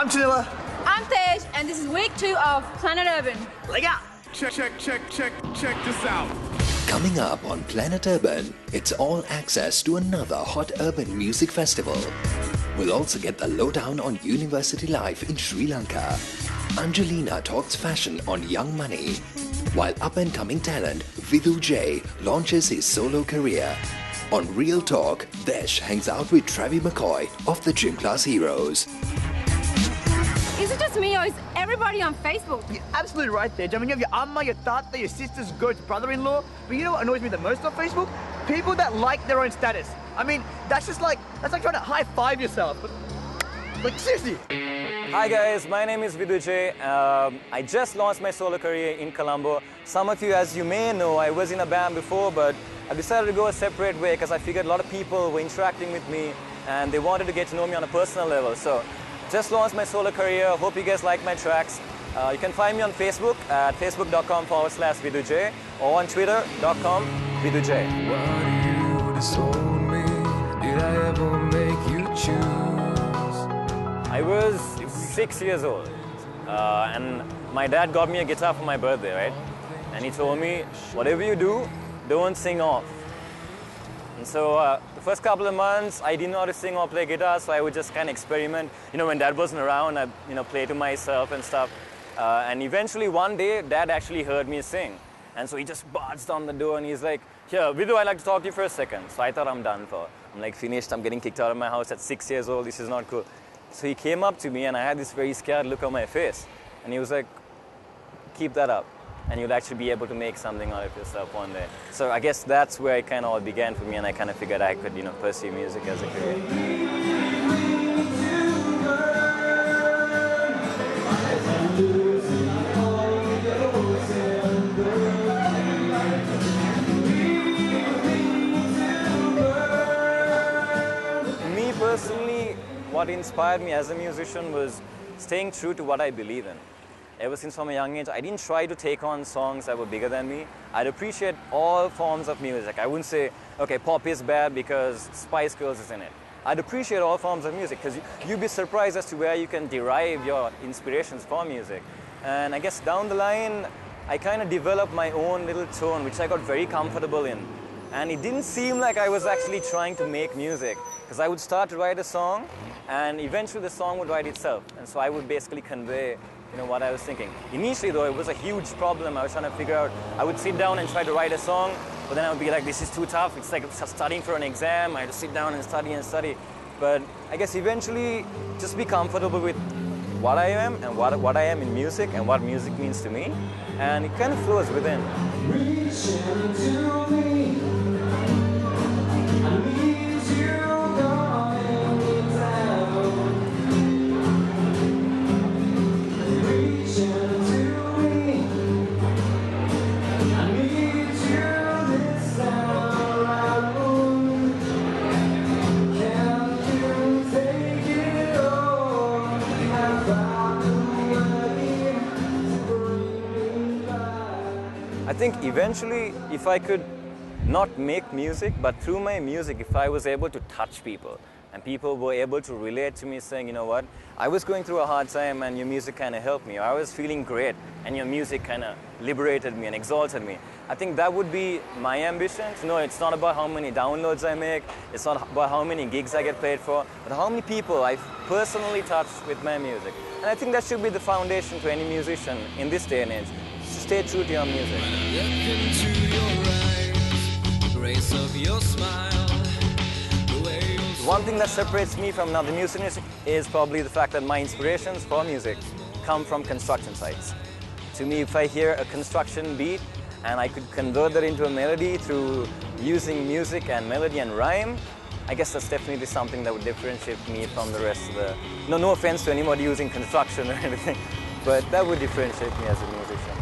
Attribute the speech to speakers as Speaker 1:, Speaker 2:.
Speaker 1: I'm Janilla.
Speaker 2: I'm Tej, and this is week 2 of Planet Urban.
Speaker 1: Leg out.
Speaker 3: Check this out.
Speaker 4: Coming up on Planet Urban, it's all access to another hot urban music festival. We'll also get the lowdown on university life in Sri Lanka. Angelina talks fashion on Young Money, while up-and-coming talent Vidhu J launches his solo career. On Real Talk, Desh hangs out with Travis McCoy of the Gym Class Heroes.
Speaker 2: Is it just me or is everybody on Facebook?
Speaker 1: You're absolutely right there. I mean, you have your amma, your tata, your sister's good brother-in-law. But you know what annoys me the most on Facebook? People that like their own status. I mean, that's like trying to high-five yourself. But, like, seriously.
Speaker 5: Hi guys, my name is Vidhu J. I just launched my solo career in Colombo. Some of you, as you may know, I was in a band before, but I decided to go a separate way because I figured a lot of people were interacting with me and they wanted to get to know me on a personal level. So, just launched my solo career. Hope you guys like my tracks. You can find me on Facebook at facebook.com/VidhuJ or on twitter.com VidhuJ.
Speaker 6: Why do you disown me? Did I ever make you choose?
Speaker 5: I was 6 years old and my dad got me a guitar for my birthday, right? And he told me, whatever you do, don't sing off. And so the first couple of months, I didn't know how to sing or play guitar, so I would just kind of experiment. You know, when Dad wasn't around, I'd play to myself and stuff. And eventually one day, Dad actually heard me sing. And so he just barged on the door and he's like, here, Vidhu, I'd like to talk to you for a second. So I thought I'm done for. I'm like, finished, I'm getting kicked out of my house at 6 years old, this is not cool. So he came up to me and I had this very scared look on my face. And he was like, keep that up. And you'll actually be able to make something out of yourself one day. So I guess that's where it kind of all began for me, and I kind of figured I could, pursue music as a career. Me personally, what inspired me as a musician was staying true to what I believe in. Ever since from a young age, I didn't try to take on songs that were bigger than me. I'd appreciate all forms of music. I wouldn't say, okay, pop is bad because Spice Girls is in it. I'd appreciate all forms of music because you'd be surprised as to where you can derive your inspirations for music. And I guess down the line, I kind of developed my own little tone, which I got very comfortable in. And it didn't seem like I was actually trying to make music because I would start to write a song and eventually the song would write itself. And so I would basically convey what I was thinking. Initially though, it was a huge problem. I was trying to figure out, I would sit down and try to write a song, but then I would be like, this is too tough. It's like studying for an exam. I had to sit down and study. But I guess eventually, just be comfortable with what I am and what I am in music and what music means to me. And it kind of flows within.
Speaker 6: Reach into me. I need you going down. Reach into me. I need you this time around. Can you take it all? Have I been working to bring me back?
Speaker 5: I think eventually, if I could not make music, but through my music, if I was able to touch people, and people were able to relate to me saying, you know what, I was going through a hard time and your music kind of helped me, or I was feeling great and your music kind of liberated me and exalted me. I think that would be my ambition, to know it's not about how many downloads I make, it's not about how many gigs I get paid for, but how many people I've personally touched with my music. And I think that should be the foundation to any musician in this day and age. Stay true to your music.
Speaker 6: Look into your eyes, the grace of your smile, the way you
Speaker 5: One thing that separates me from other musicians is probably the fact that my inspirations for music come from construction sites. To me, if I hear a construction beat and I could convert that into a melody through using music and melody and rhyme, I guess that's definitely something that would differentiate me from the rest of the... No offense to anybody using construction or anything, but that would differentiate me as a musician.